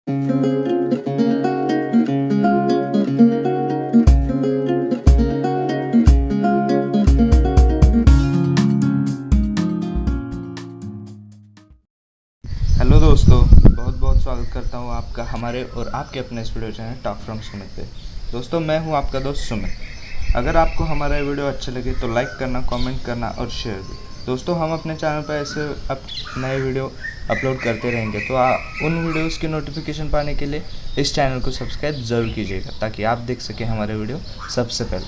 Hello दोस्तों, बहुत बहुत स्वागत करता हूँ आपका हमारे और आपके अपने इस video channel talk from Sumit पे। दोस्तों, मैं हूँ आपका दोस्त सुमित। अगर आपको हमारा वीडियो अच्छा लगे तो लाइक करना, कमेंट करना और शेयर भी। दोस्तों, हम अपने चैनल पर ऐसे अब नए वीडियो अपलोड करते रहेंगे, तो उन वीडियोज़ की नोटिफिकेशन पाने के लिए इस चैनल को सब्सक्राइब ज़रूर कीजिएगा, ताकि आप देख सकें हमारे वीडियो सबसे पहले।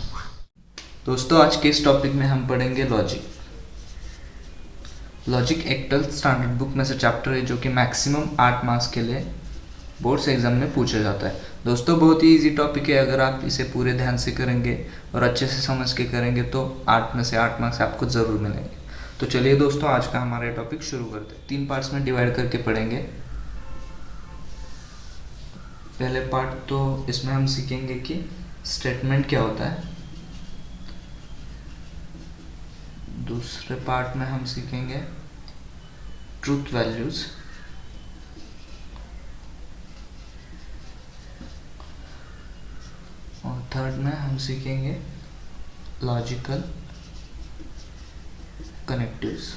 दोस्तों, आज के इस टॉपिक में हम पढ़ेंगे लॉजिक एक 12th स्टैंडर्ड बुक में से चैप्टर है, जो कि मैक्सिमम 8 मार्क्स के लिए बोर्ड्स एग्जाम में पूछा जाता है। दोस्तों, बहुत ही इजी टॉपिक है। अगर आप इसे पूरे ध्यान से करेंगे और अच्छे से समझ के करेंगे तो 8 में से 8 मार्क्स आपको ज़रूर मिलेंगे। तो चलिए दोस्तों, आज का हमारा टॉपिक शुरू करते हैं। 3 पार्ट्स में डिवाइड करके पढ़ेंगे। पहले पार्ट तो इसमें हम सीखेंगे कि स्टेटमेंट क्या होता है। दूसरे पार्ट में हम सीखेंगे ट्रूथ वैल्यूज। और थर्ड में हम सीखेंगे लॉजिकल कनेक्टिव्स।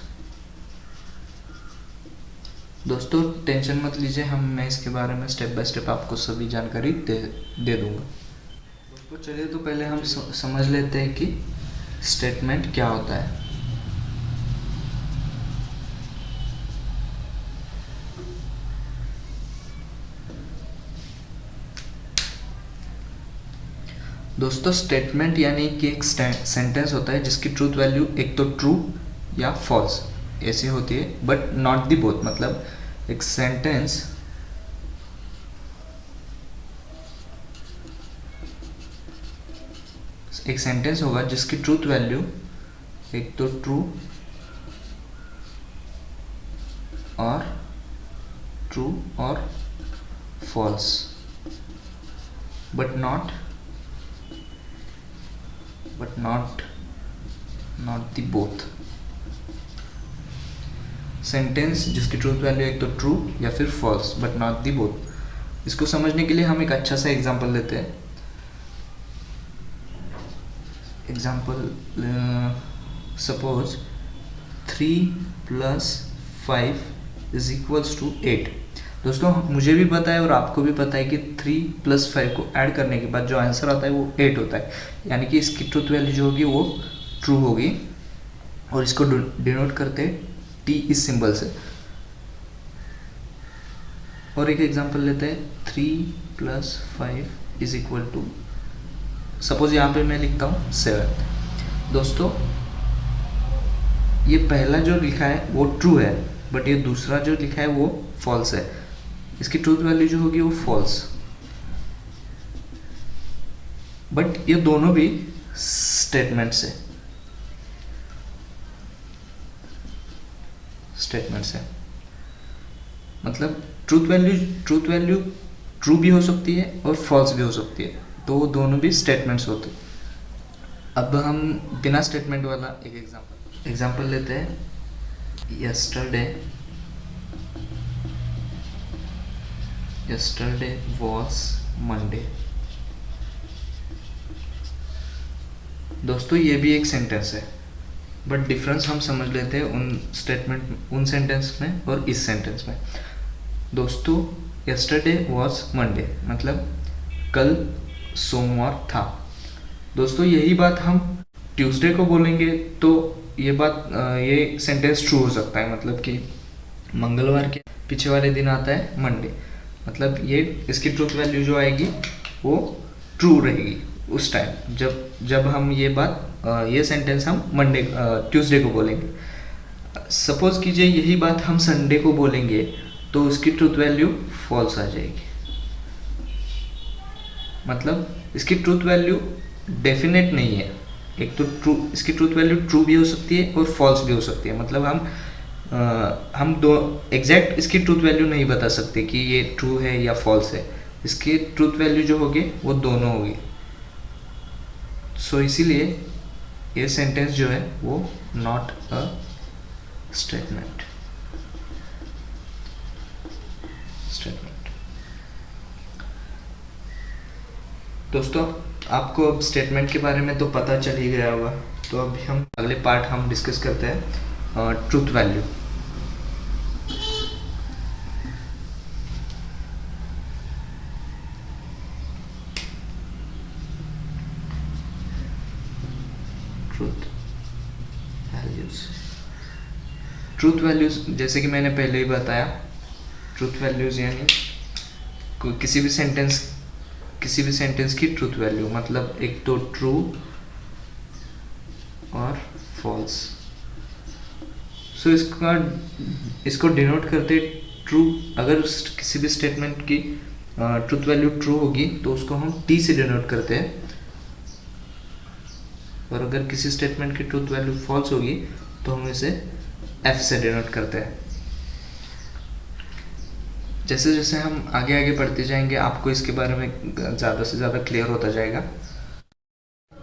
दोस्तों, टेंशन मत लीजिए, मैं इसके बारे में स्टेप बाय स्टेप आपको सभी जानकारी दे दूंगा। दोस्तों, चलिए तो पहले हम समझ लेते हैं कि स्टेटमेंट क्या होता है। दोस्तों, स्टेटमेंट यानी कि एक सेंटेंस होता है जिसकी ट्रूथ वैल्यू एक तो ट्रू या फॉल्स ऐसी होती है, बट नॉट दी बोथ। मतलब एक सेंटेंस होगा जिसकी ट्रूथ वैल्यू एक तो ट्रू और false, but not the both. Sentence जिसकी ट्रूथ वैल्यू एक तो ट्रू या फिर false, but not the both. इसको समझने के लिए हम एक अच्छा सा एग्जांपल लेते हैं। Example, suppose 3 + 5 = 8। दोस्तों, मुझे भी पता है और आपको भी पता है कि 3 + 5 को ऐड करने के बाद जो आंसर आता है वो 8 होता है। यानी कि इसकी ट्रूथ वैल्यू जो होगी वो ट्रू होगी, और इसको डिनोट करते हैं टी इस सिंबल से। और एक एग्जांपल लेते हैं, 3 + 5 = सपोज यहाँ पे मैं लिखता हूँ 7। दोस्तों, ये पहला जो लिखा है वो ट्रू है, बट ये दूसरा जो लिखा है वो फॉल्स है। इसकी ट्रूथ वैल्यू जो होगी वो फॉल्स। बट ये दोनों भी स्टेटमेंट्स है। मतलब ट्रूथ वैल्यू ट्रू भी हो सकती है और फॉल्स भी हो सकती है, तो वो दोनों भी स्टेटमेंट्स होते हैं। अब हम बिना स्टेटमेंट वाला एक एग्जांपल लेते हैं। yesterday was Monday। दोस्तों, ये भी एक सेंटेंस है, बट डिफरेंस हम समझ लेते हैं उन सेंटेंस में और इस सेंटेंस में। दोस्तों, yesterday was Monday मतलब कल सोमवार था। दोस्तों, यही बात हम ट्यूसडे को बोलेंगे तो ये सेंटेंस ट्रू हो सकता है। मतलब कि मंगलवार के पीछे वाले दिन आता है मंडे, मतलब ये इसकी ट्रूथ वैल्यू जो आएगी वो ट्रू रहेगी उस टाइम जब हम ये सेंटेंस हम ट्यूसडे को बोलेंगे। सपोज कीजिए यही बात हम संडे को बोलेंगे तो उसकी ट्रूथ वैल्यू फॉल्स आ जाएगी। मतलब इसकी ट्रूथ वैल्यू डेफिनेट नहीं है। एक तो इसकी ट्रूथ वैल्यू ट्रू भी हो सकती है और फॉल्स भी हो सकती है। मतलब हम दो एग्जैक्ट इसकी ट्रूथ वैल्यू नहीं बता सकते कि ये ट्रू है या फॉल्स है। इसकी ट्रूथ वैल्यू जो होगी वो दोनों होगी। सो इसीलिए ये सेंटेंस जो है वो नॉट अ स्टेटमेंट। दोस्तों आपको अब स्टेटमेंट के बारे में तो पता चल ही गया होगा, तो अभी हम अगले पार्ट हम डिस्कस करते हैं ट्रूथ वैल्यू। ट्रूथ वैल्यूज जैसे कि मैंने पहले ही बताया, ट्रूथ वैल्यूज यानी किसी भी सेंटेंस की ट्रूथ वैल्यू, मतलब एक तो ट्रू और फॉल्स। सो इसको डिनोट करते ट्रू, अगर किसी भी स्टेटमेंट की ट्रूथ वैल्यू ट्रू होगी तो उसको हम टी से डिनोट करते हैं, और अगर किसी स्टेटमेंट की ट्रूथ वैल्यू फॉल्स होगी तो हम इसे एफ से डिनोट करते हैं। जैसे जैसे हम आगे आगे बढ़ते जाएंगे आपको इसके बारे में ज़्यादा से ज़्यादा क्लियर होता जाएगा।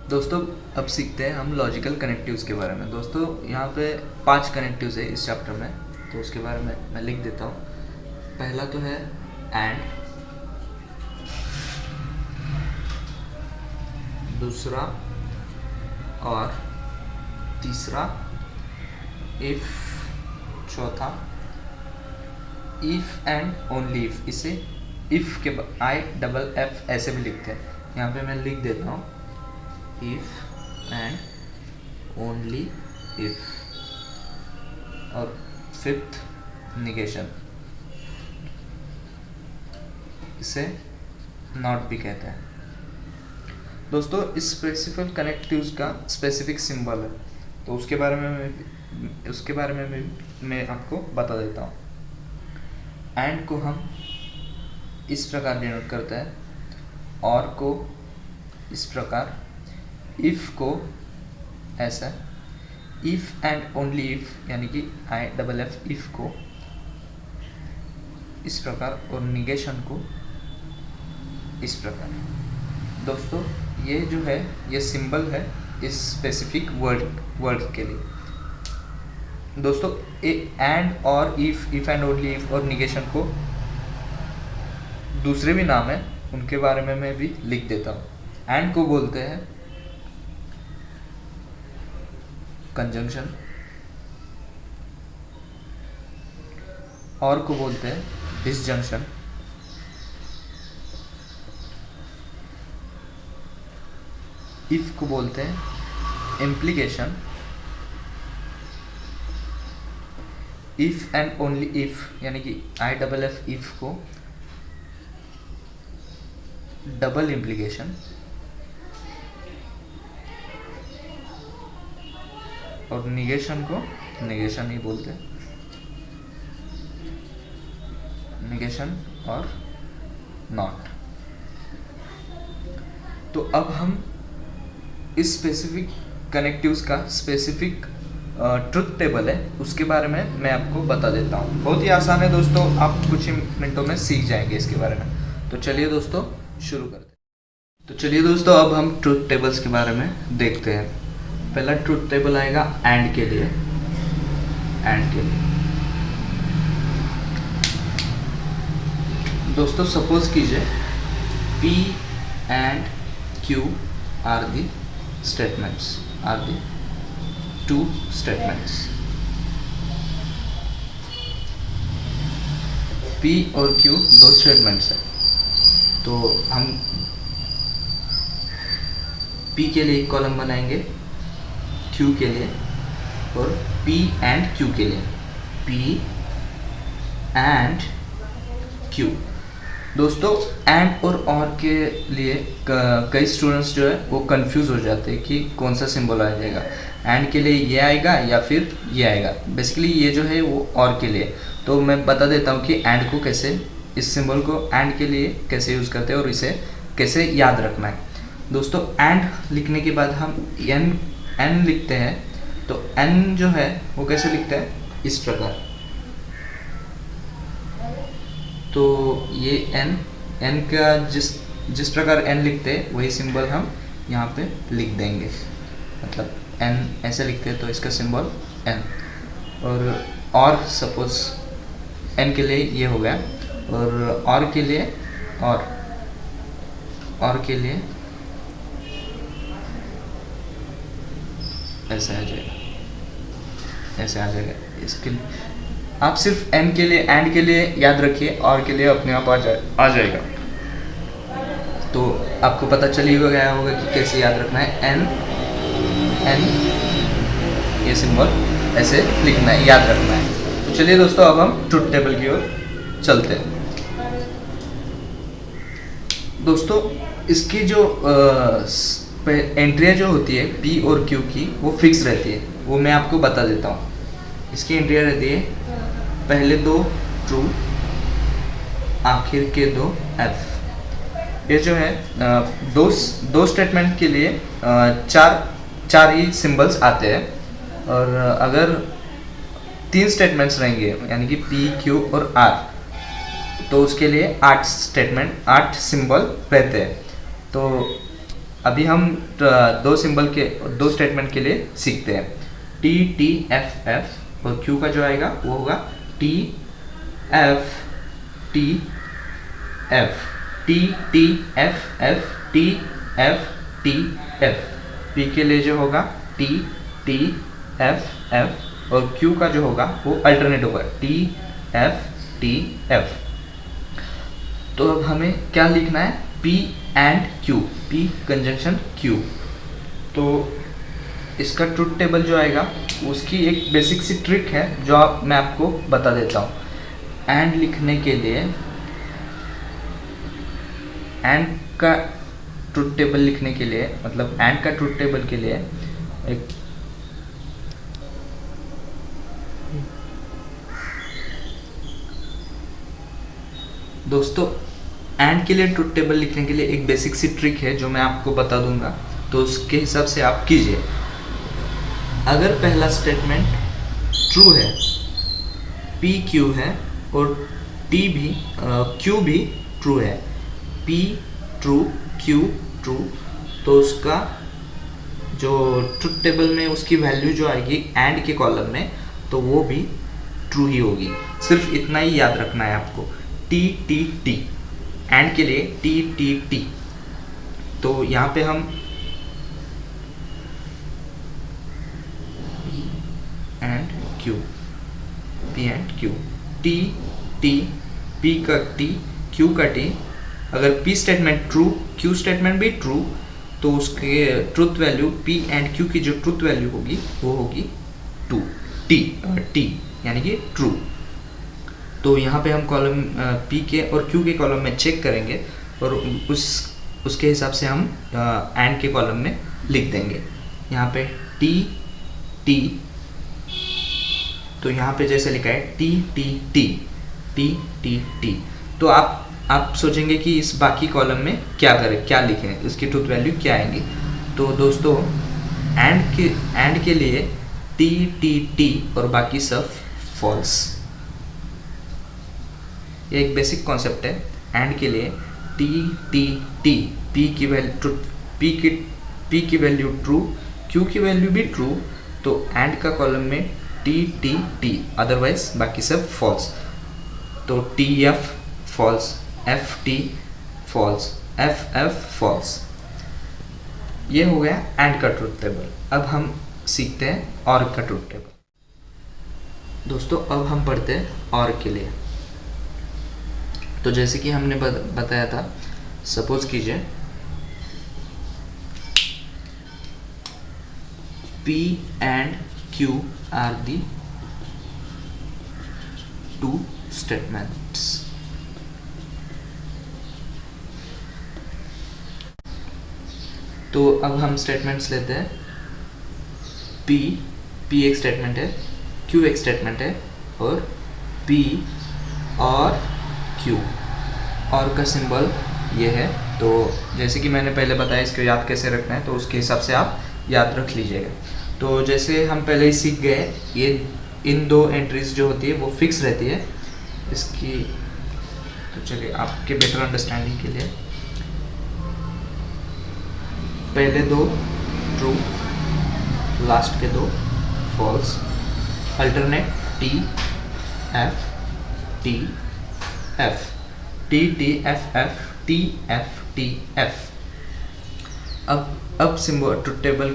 दोस्तों अब सीखते हैं हम लॉजिकल कनेक्टिव्स के बारे में। दोस्तों यहाँ पे 5 कनेक्टिव्स है इस चैप्टर में, तो उसके बारे में मैं लिख देता हूँ। पहला तो है एंड, दूसरा और, तीसरा इफ, चौथा इफ एंड ओनली इफ। इसे इफ के IFF ऐसे भी लिखते हैं, यहाँ पे मैं लिख देता हूँ इफ एंड ओनली इफ। और फिफ्थ निगेशन, इसे नॉट भी कहते हैं। दोस्तों इस स्पेसिफिक कनेक्टिव्स का स्पेसिफिक सिंबल है, तो उसके बारे में मैं आपको बता देता हूँ। एंड को हम इस प्रकार डिनोट करते हैं, और को इस प्रकार, इफ को ऐसा, इफ एंड ओनली इफ यानी कि IFF इफ को इस प्रकार, और निगेशन को इस प्रकार। दोस्तों ये जो है ये सिंबल है इस स्पेसिफिक वर्ड के लिए। दोस्तों एंड और इफ एंड ओनली इफ और निगेशन को दूसरे भी नाम है, उनके बारे में मैं भी लिख देता हूँ। एंड को बोलते हैं कंजंक्शन, और को बोलते हैं डिसजंक्शन, इफ को बोलते हैं implication, if and only if यानी कि IFF इफ को डबल इम्प्लीकेशन, और निगेशन को निगेशन ही बोलते हैं, निगेशन और नॉट। तो अब हम इस स्पेसिफिक कनेक्टिव्स का स्पेसिफिक ट्रुथ टेबल है उसके बारे में मैं आपको बता देता हूँ। बहुत ही आसान है दोस्तों, आप कुछ ही मिनटों में सीख जाएंगे इसके बारे में। तो चलिए दोस्तों शुरू करते हैं। तो चलिए दोस्तों अब हम ट्रुथ टेबल्स के बारे में देखते हैं। पहला ट्रुथ टेबल आएगा एंड के लिए। दोस्तों सपोज कीजिए P and Q are the statements, are the two statements. P और Q दो स्टेटमेंट्स हैं, तो हम P के लिए एक कॉलम बनाएंगे, Q के लिए, और P and Q के लिए, P and Q। दोस्तों एंड और के लिए कई स्टूडेंट्स जो है वो कंफ्यूज हो जाते हैं कि कौन सा सिंबल आ जाएगा, एंड के लिए ये आएगा या फिर ये आएगा। बेसिकली ये जो है वो और के लिए, तो मैं बता देता हूँ कि एंड को कैसे, इस सिंबल को एंड के लिए कैसे यूज़ करते हैं और इसे कैसे याद रखना है। दोस्तों एंड लिखने के बाद हम एन लिखते हैं, तो एन जो है वो कैसे लिखते हैं, इस प्रकार। तो ये एन का जिस प्रकार एन लिखते हैं वही सिंबल हम यहाँ पे लिख देंगे, मतलब एन ऐसे लिखते हैं तो इसका सिंबल एन। और सपोज एन के लिए ये हो गया, और के लिए और के लिए ऐसे आ जाएगा, ऐसे आ जाएगा। इसके लिए आप सिर्फ एन के लिए, एंड के लिए याद रखिए, और के लिए अपने आप आ जाएगा। तो आपको पता चल ही गया होगा कि कैसे याद रखना है। एन एन ये सिंबल ऐसे लिखना है, याद रखना है। तो चलिए दोस्तों, अब हम ट्रुथ टेबल की ओर चलते हैं। दोस्तों इसकी जो एंट्रियाँ जो होती है पी और क्यू की, वो फिक्स रहती है, वो मैं आपको बता देता हूँ। इसकी एंट्रियाँ रहती है पहले 2 ट्रू, आखिर के 2 एफ। ये जो है दो स्टेटमेंट के लिए चार ही सिंबल्स आते हैं, और अगर 3 स्टेटमेंट्स रहेंगे यानी कि पी क्यू और आर, तो उसके लिए 8 सिंबल रहते हैं। तो अभी हम 2 स्टेटमेंट के लिए सीखते हैं। टी टी एफ एफ, और क्यू का जो आएगा वो होगा T F T F, T T F F, T F T F. P के लिए जो होगा टी टी एफ एफ, और क्यू का जो होगा वो अल्टरनेट होगा टी एफ टी एफ। तो अब हमें क्या लिखना है, P and Q, P conjunction Q। तो इसका ट्रुथ टेबल जो आएगा उसकी एक बेसिक सी ट्रिक है जो मैं आपको बता देता हूँ। एंड लिखने के लिए, एंड का ट्रुथ टेबल लिखने के लिए, मतलब एंड का ट्रुथ टेबल के लिए एक दोस्तों एंड के लिए ट्रुथ टेबल लिखने के लिए एक बेसिक सी ट्रिक है जो मैं आपको बता दूंगा, तो उसके हिसाब से आप कीजिए। अगर पहला स्टेटमेंट ट्रू है, पी क्यू है और टी भी क्यू भी ट्रू है, पी ट्रू क्यू ट्रू, तो उसका जो ट्रुथ टेबल में उसकी वैल्यू जो आएगी एंड के कॉलम में, तो वो भी ट्रू ही होगी। सिर्फ इतना ही याद रखना है आपको, टी टी टी, एंड के लिए टी टी टी। तो यहाँ पे हम and Q, P and Q, T T, P का टी क्यू का टी। अगर P statement true, Q statement भी ट्रू, तो उसके truth value P and Q की जो ट्रुथ वैल्यू होगी वो होगी टू, टी यानी कि ट्रू। तो यहाँ पे हम कॉलम पी के और क्यू के कॉलम में चेक करेंगे और उसके हिसाब से हम एंड के कॉलम में लिख देंगे। यहाँ पे टी टी, तो यहाँ पे जैसे लिखा है T T T, T T T, तो आप सोचेंगे कि इस बाकी कॉलम में क्या करें, क्या लिखें, इसकी ट्रुथ वैल्यू क्या आएंगी। तो दोस्तों एंड के लिए टी टी टी और बाकी सब फॉल्स। ये एक बेसिक कॉन्सेप्ट है। एंड के लिए टी टी टी, पी की वैल्यू ट्रू, पी की वैल्यू ट्रू, क्यू की वैल्यू भी ट्रू, तो एंड का कॉलम में टी टी टी, अदरवाइज बाकी सब फॉल्स। तो T F false, F T false, F F false. ये हो गया एंड का ट्रुथ टेबल। अब हम सीखते हैं और का ट्रुथ टेबल। दोस्तों अब हम पढ़ते हैं और के लिए। तो जैसे कि हमने बताया था, सपोज कीजिए P and Q are the two statements. तो अब हम स्टेटमेंट्स लेते हैं। P एक स्टेटमेंट है, Q एक स्टेटमेंट है, और P और Q, और का सिंबल ये है। तो जैसे कि मैंने पहले बताया इसको याद कैसे रखना है, तो उसके हिसाब से आप याद रख लीजिएगा। तो जैसे हम पहले ही सीख गए, ये इन दो एंट्रीज जो होती है वो फिक्स रहती है इसकी। तो चलिए आपके बेटर अंडरस्टैंडिंग के लिए, पहले दो ट्रू, लास्ट के दो false, alternate T F T F, T T F F, T F T F. अब सिंबल ट्रुथ टेबल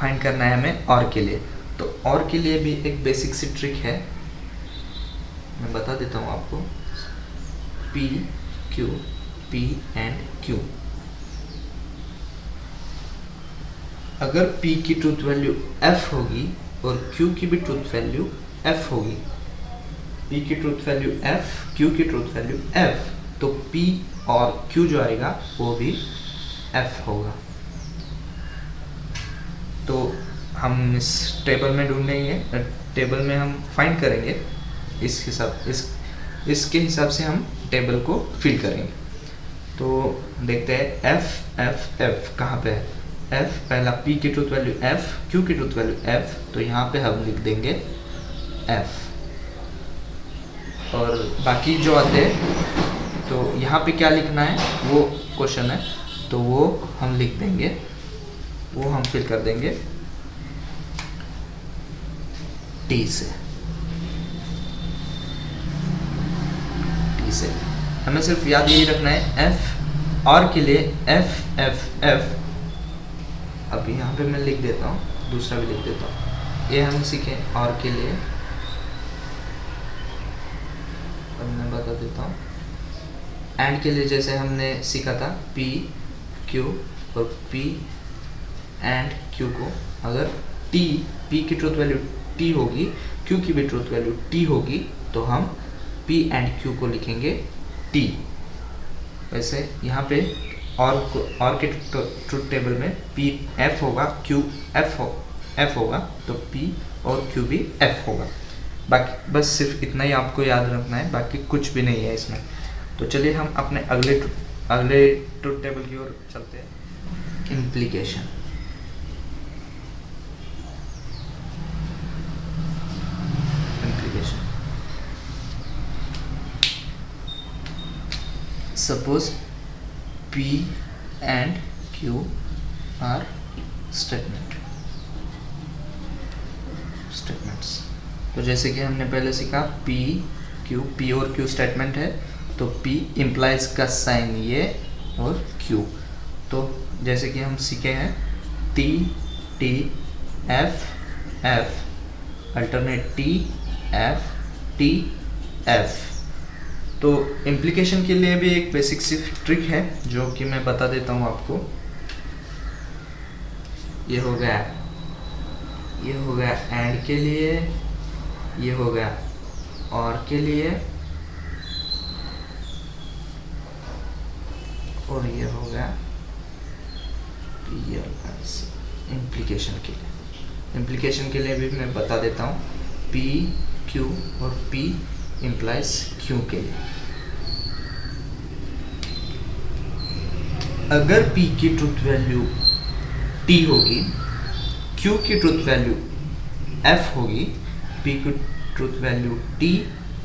फाइंड करना है हमें और के लिए। तो और के लिए भी एक बेसिक सी ट्रिक है, मैं बता देता हूँ आपको। P Q P and Q, अगर P की ट्रूथ वैल्यू F होगी और Q की भी ट्रूथ वैल्यू F होगी, P की ट्रूथ वैल्यू F, Q की ट्रूथ वैल्यू F, तो P और Q जो आएगा वो भी F होगा। तो हम इस टेबल में ढूंढेंगे, टेबल में हम फाइंड करेंगे, इसके हिसाब से हम टेबल को फिल करेंगे। तो देखते हैं F F F कहाँ पे है। F पहला P की ट्रूथ वैल्यू F, Q की ट्रूथ वैल्यू F, तो यहाँ पे हम लिख देंगे F। और बाकी जो आते हैं तो यहाँ पे क्या लिखना है वो क्वेश्चन है, तो वो हम लिख देंगे, वो हम फिल कर देंगे T से। हमें सिर्फ याद यही रखना है F और के लिए F F F। अब यहाँ पे मैं लिख देता हूँ, दूसरा भी लिख देता हूँ, ये हम सीखे और के लिए। अब मैं बता देता हूँ एंड के लिए, जैसे हमने सीखा था P Q और P एंड Q को, अगर P की ट्रूथ वैल्यू T होगी, Q की भी ट्रूथ वैल्यू T होगी, तो हम P एंड Q को लिखेंगे T। वैसे यहाँ पे और के ट्रूथ टेबल में P F होगा, Q F होगा, तो P और Q भी F होगा। बाकी बस सिर्फ इतना ही आपको याद रखना है, बाकी कुछ भी नहीं है इसमें। तो चलिए हम अपने अगले ट्रूथ टेबल की ओर चलते हैं। Implication. Suppose P and Q are statements। तो जैसे कि हमने पहले सीखा P और Q स्टेटमेंट है, तो P इम्प्लाइज का साइन ये और Q। तो जैसे कि हम सीखे हैं T T F F alternate T F T F। तो इम्प्लीकेशन के लिए भी एक बेसिक सी ट्रिक है जो कि मैं बता देता हूँ आपको। ये हो गया एंड के लिए, ये हो गया और के लिए, और ये हो गया इम्प्लीकेशन के लिए। इम्प्लीकेशन के लिए भी मैं बता देता हूँ P Q और P इम्प्लाइज Q के लिए। अगर P की ट्रूथ वैल्यू T होगी, Q की ट्रूथ वैल्यू F होगी, P की ट्रूथ वैल्यू T,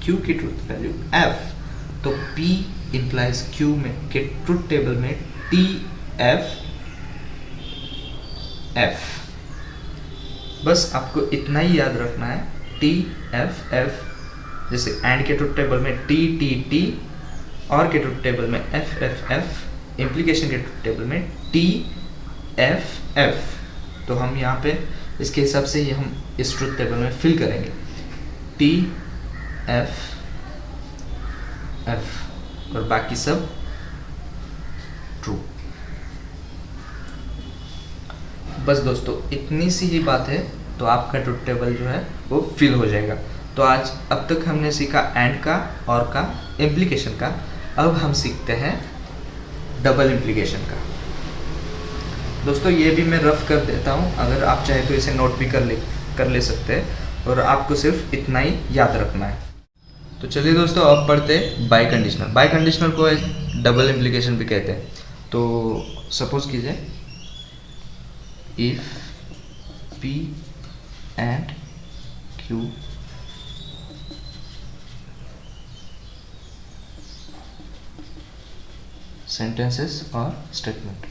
Q की ट्रूथ वैल्यू F, तो P इम्प्लाइज Q में के ट्रूथ टेबल में T F F। बस आपको इतना ही याद रखना है, T F F। जैसे एंड के ट्रूथ टेबल में T T T, और के ट्रूथ टेबल में F F F, इम्प्लीकेशन के ट्रूथ टेबल में T F F। तो हम यहाँ पे इसके हिसाब से ही हम इस ट्रूथ टेबल में फिल करेंगे T F F और बाकी सब ट्रू। बस दोस्तों इतनी सी ही बात है, तो आपका ट्रूथ टेबल जो है वो फिल हो जाएगा। तो आज अब तक हमने सीखा एंड का, और का, इम्प्लीकेशन का। अब हम सीखते हैं डबल इम्प्लीकेशन का। दोस्तों ये भी मैं रफ कर देता हूँ, अगर आप चाहे तो इसे नोट भी कर ले सकते हैं, और आपको सिर्फ इतना ही याद रखना है। तो चलिए दोस्तों अब पढ़ते बाय कंडीशनल। बाय कंडीशनल को डबल इम्प्लीकेशन भी कहते हैं। तो सपोज कीजिए if P and Q sentences और statement।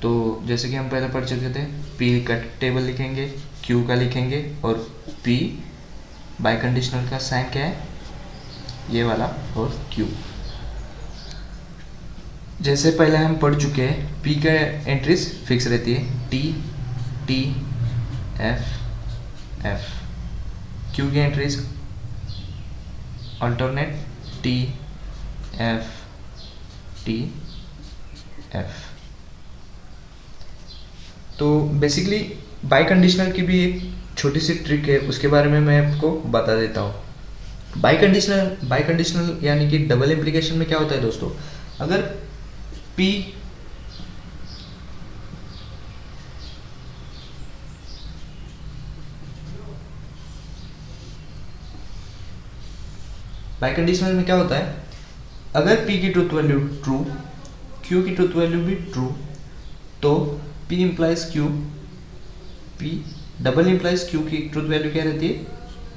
तो जैसे कि हम पहले पढ़ चुके थे, P का टेबल लिखेंगे, Q का लिखेंगे, और P बाय कंडीशनल का साइन क्या है, ये वाला, और Q। जैसे पहले हम पढ़ चुके हैं, पी का एंट्रीज फिक्स रहती है, T T F F. Q की entries alternate T F T F. तो बेसिकली बाई कंडीशनल की भी एक छोटी सी ट्रिक है, उसके बारे में मैं आपको बता देता हूँ। बाई कंडीशनल यानी कि डबल इम्प्लीकेशन में क्या होता है दोस्तों, अगर P बाई कंडीशनल में क्या होता है, अगर P की ट्रूथ वैल्यू ट्रू, Q की ट्रूथ वैल्यू भी ट्रू, तो P implies Q, P double implies Q की ट्रूथ वैल्यू क्या रहती है,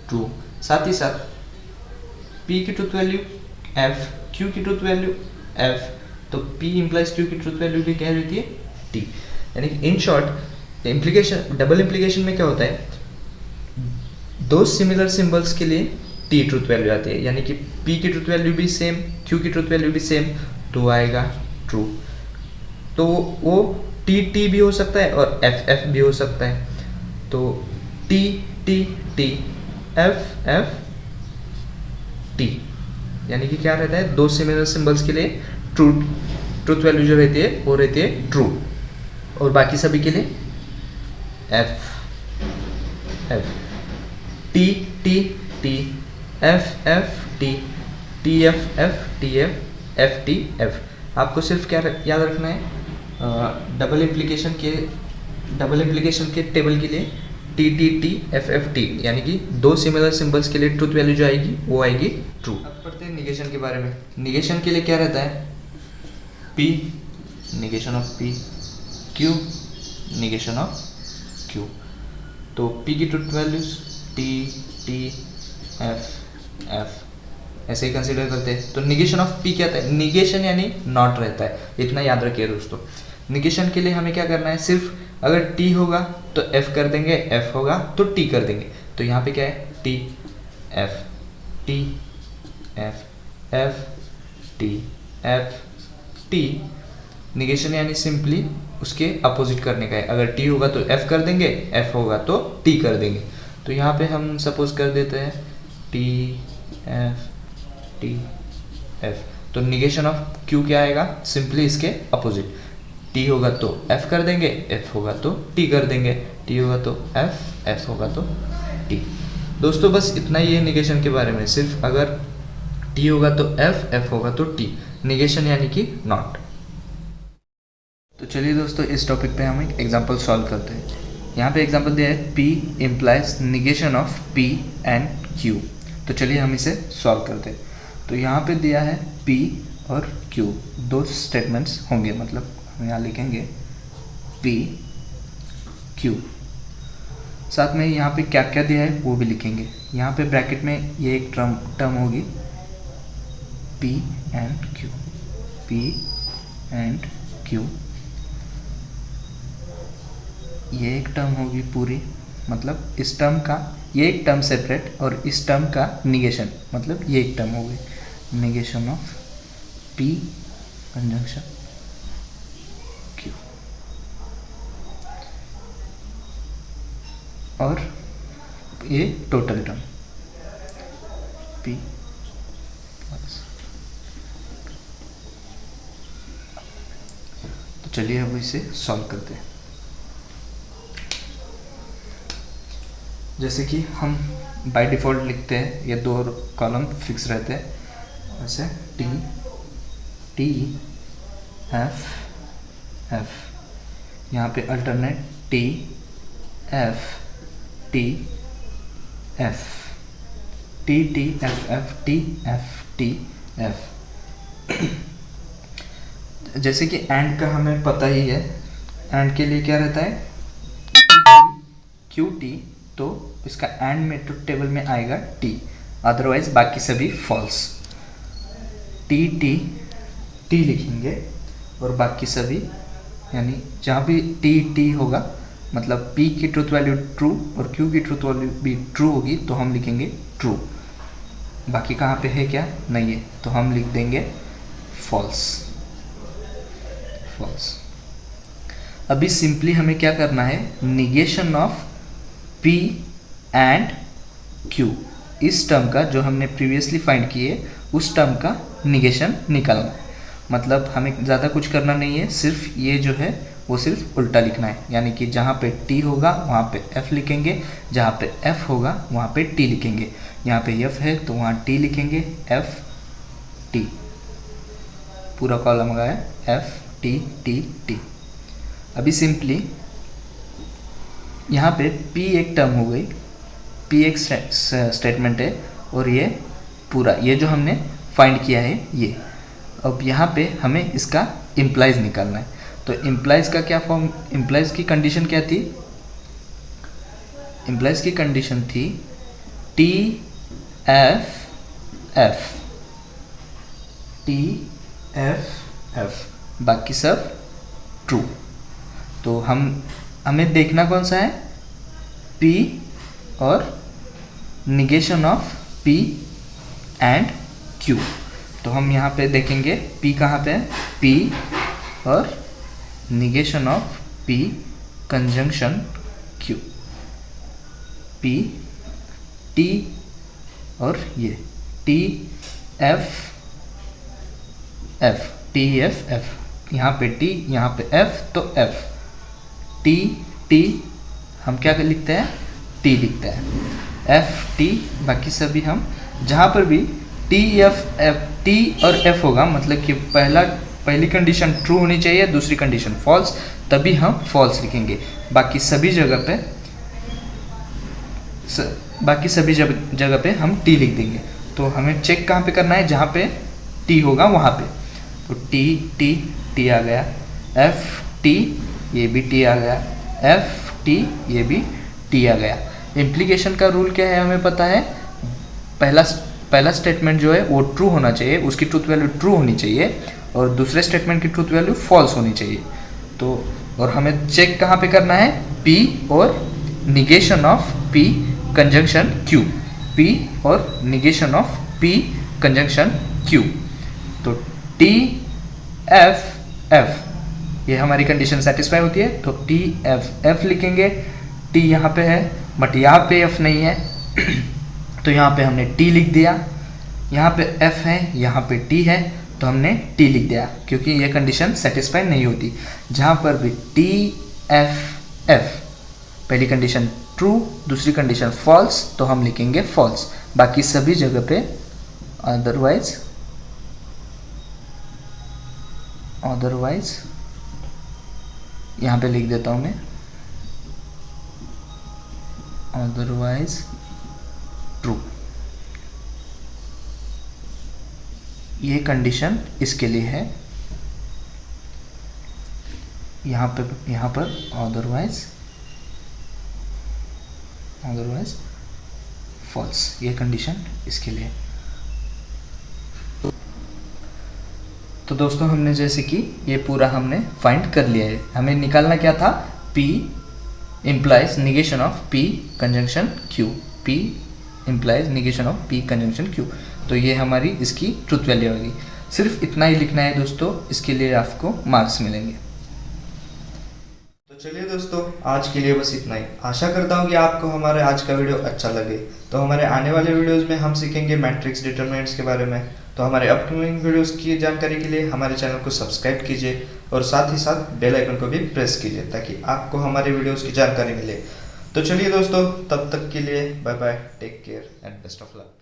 ट्रू। साथ ही साथ P की ट्रूथ वैल्यू F, Q की ट्रूथ वैल्यू F, तो P इम्प्लाइज Q की ट्रूथ वैल्यू भी क्या रहती है, T। यानी कि in short implication, double implication में क्या होता है, दो सिमिलर सिंबल्स के लिए T ट्रूथ वैल्यू आती है, यानी कि P की ट्रूथ वैल्यू भी सेम, Q की ट्रूथ वैल्यू भी सेम, तो आएगा ट्रू। तो वो T T भी हो सकता है और F F भी हो सकता है। तो T T T F F T, यानी कि क्या रहता है, दो सिमिलर सिंबल्स के लिए ट्रूथ वैल्यू जो रहती है वो रहती है ट्रू, और बाकी सभी के लिए F F T T T F F T T F F T F F T F। आपको सिर्फ क्या याद रखना है, डबल इम्प्लीकेशन के टेबल के लिए T T T F F T, यानी कि दो सिमिलर सिंबल्स के लिए ट्रूथ वैल्यू जो आएगी वो आएगी ट्रू। अब पढ़ते हैं निगेशन के बारे में। निगेशन के लिए क्या रहता है, P negation of P, Q negation of Q। तो P की truth values T T F F ऐसे ही कंसीडर करते हैं। तो निगेशन ऑफ P क्या था, निगेशन यानी नॉट रहता है, इतना याद रखिए दोस्तों। निगेशन के लिए हमें क्या करना है, सिर्फ अगर T होगा तो F कर देंगे, F होगा तो T कर देंगे। तो यहाँ पे क्या है, T F T F F T F T। Negation यानी सिंपली उसके अपोजिट करने का है, अगर T होगा तो F कर देंगे, F होगा तो T कर देंगे। तो यहाँ पे हम सपोज कर देते हैं T F T F। तो निगेशन ऑफ Q क्या आएगा, सिंपली इसके अपोजिट, T होगा तो F कर देंगे, F होगा तो T कर देंगे, T होगा तो F, F होगा तो T। दोस्तों बस इतना ही है निगेशन के बारे में, सिर्फ अगर T होगा तो F, F होगा तो T, निगेशन यानी कि नॉट। तो चलिए दोस्तों इस टॉपिक पे हम एक एग्जांपल सॉल्व करते हैं। यहाँ पे एग्जांपल दिया है P implies negation of P and Q। तो चलिए हम इसे सॉल्व करते हैं। तो यहाँ पे दिया है P और Q, दो स्टेटमेंट्स होंगे, मतलब हम यहाँ लिखेंगे P Q, साथ में यहाँ पे क्या क्या दिया है वो भी लिखेंगे। यहाँ पे ब्रैकेट में ये एक टर्म होगी P and Q, P and Q, ये एक टर्म होगी पूरी, मतलब इस टर्म का ये एक टर्म सेपरेट और इस टर्म का निगेशन, मतलब ये एक टर्म होगी, negation of P conjunction Q। और ये टोटल टर्म P प्लस। तो चलिए अब इसे सॉल्व करते हैं। जैसे कि हम बाय डिफ़ॉल्ट लिखते हैं, ये दो कॉलम फिक्स रहते हैं, जैसे T T F F, यहाँ पे alternate T F T F, T T F F T F T F। जैसे कि एंड का हमें पता ही है, एंड के लिए क्या रहता है Q T, तो इसका एंड में ट्रुथ टेबल में आएगा T, अदरवाइज बाकी सभी फॉल्स। T T T लिखेंगे और बाकी सभी, यानी जहाँ भी T T होगा मतलब P की ट्रुथ वैल्यू ट्रू और Q की ट्रुथ वैल्यू भी ट्रू होगी तो हम लिखेंगे ट्रू। बाकी कहाँ पे है क्या, नहीं है, तो हम लिख देंगे फॉल्स। फॉल्स। अभी सिंपली हमें क्या करना है, negation of P and Q, इस टर्म का जो हमने प्रीवियसली फाइंड किए उस टर्म का निगेशन निकालना है। मतलब हमें ज़्यादा कुछ करना नहीं है, सिर्फ ये जो है वो सिर्फ उल्टा लिखना है, यानी कि जहाँ पे T होगा वहाँ पे F लिखेंगे, जहाँ पे F होगा वहाँ पे T लिखेंगे। यहाँ पे F है तो वहाँ T लिखेंगे, F T, पूरा कॉलम आ गया F T T T। अभी सिंपली यहाँ पे P एक टर्म हो गई, P एक स्टेटमेंट है और ये पूरा ये जो हमने फाइंड किया है ये। अब यहाँ पे हमें इसका इम्प्लाइज निकालना है। तो इम्प्लाइज का क्या फॉर्म, इम्प्लाइज की कंडीशन क्या थी, इम्प्लाइज की कंडीशन थी T F F, T F F, बाकी सब ट्रू। तो हमें देखना कौन सा है, P और negation of P and Q। तो हम यहाँ पे देखेंगे P कहाँ पे है, P और negation of P conjunction Q, P T और ये T F F, T F F, यहाँ पे T यहाँ पे F, तो F T T हम क्या लिखते हैं, T लिखते हैं, F T, बाकी सभी हम जहाँ पर भी T F F T और F होगा मतलब कि पहली कंडीशन ट्रू होनी चाहिए, दूसरी कंडीशन फॉल्स, तभी हम फॉल्स लिखेंगे। बाकी सभी जगह पे हम T लिख देंगे। तो हमें चेक कहाँ पे करना है, जहाँ पे T होगा वहाँ पे। तो T T T आ गया, F T ये भी T आ गया, F T ये भी T आ गया। इम्प्लीकेशन का रूल क्या है हमें पता है, पहला स्टेटमेंट जो है वो ट्रू होना चाहिए, उसकी ट्रूथ वैल्यू ट्रू होनी चाहिए, और दूसरे स्टेटमेंट की ट्रूथ वैल्यू फॉल्स होनी चाहिए। तो और हमें चेक कहाँ पे करना है, P और negation of P conjunction Q, P और negation of P conjunction Q। तो T F F ये हमारी कंडीशन सेटिस्फाई होती है, तो T F F लिखेंगे। T यहाँ पे है बट यहाँ पे F नहीं है तो यहाँ पे हमने T लिख दिया, यहाँ पे F है यहाँ पे T है तो हमने T लिख दिया, क्योंकि ये कंडीशन सेटिस्फाई नहीं होती। जहाँ पर भी T F F पहली कंडीशन ट्रू, दूसरी कंडीशन फॉल्स, तो हम लिखेंगे फॉल्स। बाकी सभी जगह पे अदरवाइज यहाँ पे लिख देता हूँ मैं, अदरवाइज ट्रू। ये कंडीशन इसके लिए है, यहाँ पर अदरवाइज फॉल्स, ये कंडीशन इसके लिए। तो दोस्तों हमने जैसे कि ये पूरा हमने फाइंड कर लिया है। हमें निकालना क्या था, P implies negation of P conjunction Q, P implies negation of P conjunction Q। तो ये हमारी इसकी ट्रूथ वैल्यू होगी। सिर्फ इतना ही लिखना है दोस्तों, इसके लिए आपको मार्क्स मिलेंगे। तो चलिए दोस्तों, आज के लिए बस इतना ही। आशा करता हूँ कि आपको हमारे आज का वीडियो अच्छा लगे। तो हमारे आने वाले वीडियोस में हम सीखेंगे मैट्रिक्स डिटरमिनेंट्स के बारे में। तो हमारे अपकमिंग वीडियोस की जानकारी के लिए हमारे चैनल को सब्सक्राइब कीजिए और साथ ही साथ बेल आइकन को भी प्रेस कीजिए ताकि आपको हमारे वीडियोस की जानकारी मिले। तो चलिए दोस्तों, तब तक के लिए bye bye, take care and best of luck.